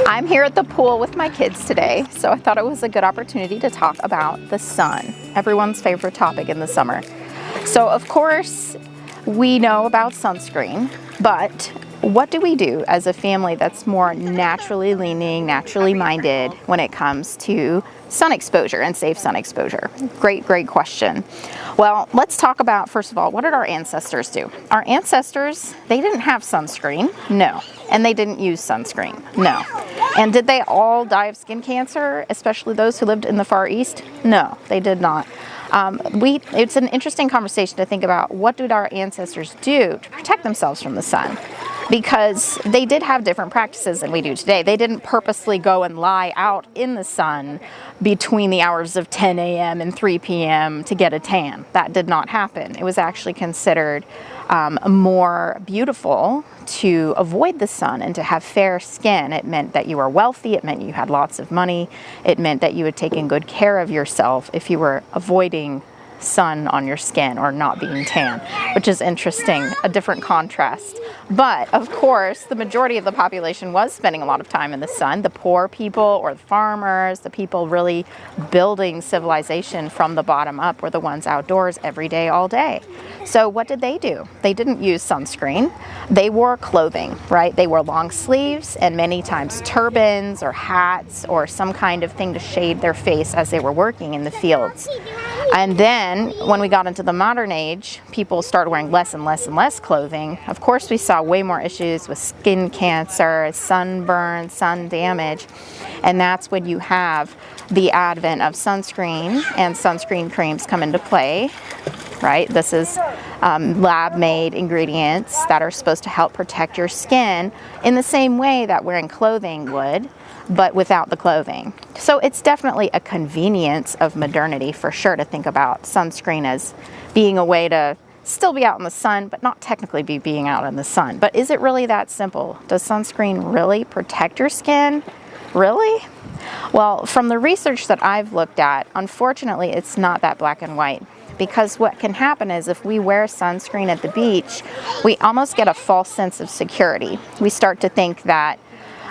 I'm here at the pool with my kids today, so I thought it was a good opportunity to talk about the sun, everyone's favorite topic in the summer. So of course, we know about sunscreen, but what do we do as a family that's more naturally leaning, naturally minded when it comes to sun exposure and safe sun exposure? Great question. Well, let's talk about, first of all, what did our ancestors do? Our ancestors, they didn't have sunscreen, no. And they didn't use sunscreen, no. And did they all die of skin cancer, especially those who lived in the Far East? No, they did not. It's an interesting conversation to think about, what did our ancestors do to protect themselves from the sun? Because they did have different practices than we do today. They didn't purposely go and lie out in the sun between the hours of 10 a.m. and 3 p.m. to get a tan. That did not happen. It was actually considered more beautiful to avoid the sun and to have fair skin. It meant that you were wealthy. It meant you had lots of money. It meant that you had taken good care of yourself if you were avoiding sun on your skin or not being tan, which is interesting, a different contrast. But of course, the majority of the population was spending a lot of time in the sun. The poor people or the farmers, the people really building civilization from the bottom up were the ones outdoors every day, all day. So what did they do? They didn't use sunscreen. They wore clothing, right? They wore long sleeves and many times turbans or hats or some kind of thing to shade their face as they were working in the fields. And then when we got into the modern age, people started wearing less and less clothing. Of course, we saw way more issues with skin cancer, sunburn, sun damage. And that's when you have the advent of sunscreen and sunscreen creams come into play, right? This is lab-made ingredients that are supposed to help protect your skin in the same way that wearing clothing would, but without the clothing. So it's definitely a convenience of modernity for sure to think about sunscreen as being a way to still be out in the sun, but not technically be being out in the sun. But is it really that simple? Does sunscreen really protect your skin? Really? Well, from the research that I've looked at, unfortunately, it's not that black and white. Because what can happen is if we wear sunscreen at the beach, we almost get a false sense of security. We start to think that,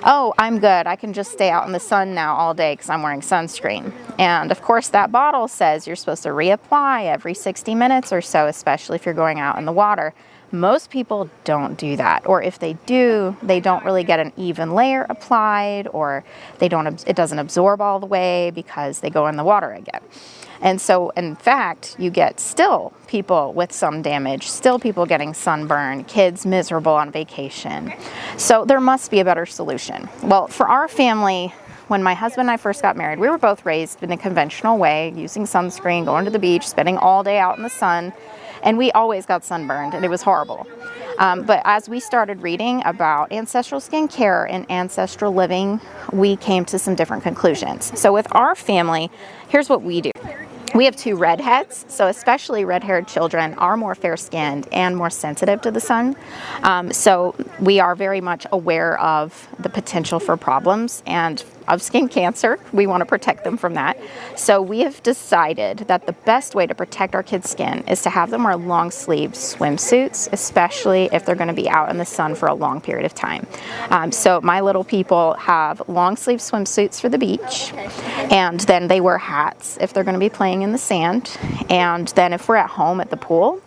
oh, I'm good. I can just stay out in the sun now all day because I'm wearing sunscreen. And of course, that bottle says you're supposed to reapply every 60 minutes or so, especially if you're going out in the water. Most people don't do that, or if they do, they don't really get an even layer applied, or it doesn't absorb all the way because they go in the water again. And so, in fact, you get still people with sun damage, still people getting sunburn, kids miserable on vacation. So there must be a better solution. Well, for our family, when my husband and I first got married, we were both raised in a conventional way, using sunscreen, going to the beach, spending all day out in the sun, and we always got sunburned, and it was horrible. But as we started reading about ancestral skincare and ancestral living, we came to some different conclusions. So with our family, here's what we do. We have two redheads, so especially red-haired children are more fair-skinned and more sensitive to the sun. So we are very much aware of the potential for problems and of skin cancer. We want to protect them from that. So we have decided that the best way to protect our kids' skin is to have them wear long-sleeve swimsuits, especially if they're going to be out in the sun for a long period of time. So my little people have long-sleeve swimsuits for the beach, and then they wear hats if they're going to be playing in the sand. And then if we're at home at the pool,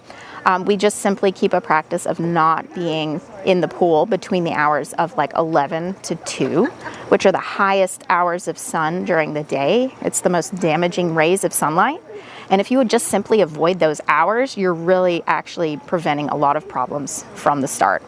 we just simply keep a practice of not being in the pool between the hours of like 11 to 2, which are the highest hours of sun during the day. It's the most damaging rays of sunlight. And if you would just simply avoid those hours, you're really actually preventing a lot of problems from the start.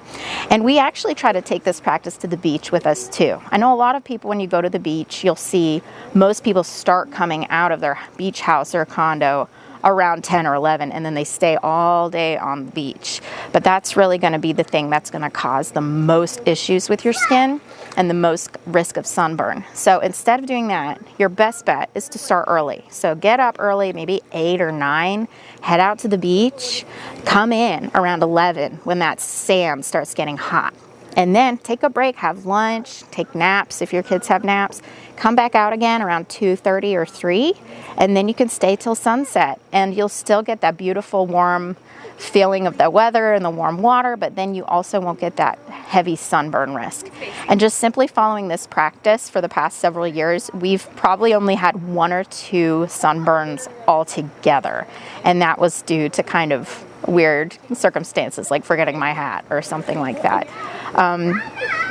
And we actually try to take this practice to the beach with us too. I know a lot of people, when you go to the beach, you'll see most people start coming out of their beach house or condo around 10 or 11, and then they stay all day on the beach. But that's really going to be the thing that's going to cause the most issues with your skin and the most risk of sunburn. So instead of doing that, your best bet is to start early. So get up early, maybe 8 or 9, head out to the beach, come in around 11 when that sand starts getting hot. And then take a break, have lunch, take naps if your kids have naps. Come back out again around 2:30 or 3, and then you can stay till sunset. And you'll still get that beautiful warm feeling of the weather and the warm water, but then you also won't get that heavy sunburn risk. And just simply following this practice for the past several years, we've probably only had 1 or 2 sunburns altogether. And that was due to kind of weird circumstances, like forgetting my hat or something like that.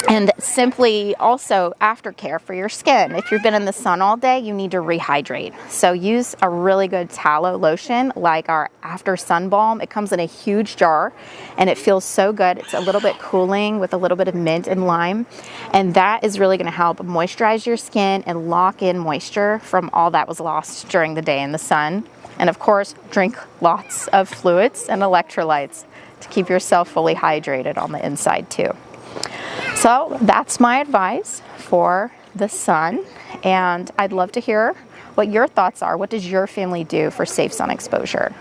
And simply also aftercare for your skin. If you've been in the sun all day, you need to rehydrate. So use a really good tallow lotion like our After Sun Balm. It comes in a huge jar and it feels so good. It's a little bit cooling with a little bit of mint and lime. And that is really going to help moisturize your skin and lock in moisture from all that was lost during the day in the sun. And of course, drink lots of fluids and electrolytes to keep yourself fully hydrated on the inside too. So that's my advice for the sun, and I'd love to hear what your thoughts are. What does your family do for safe sun exposure?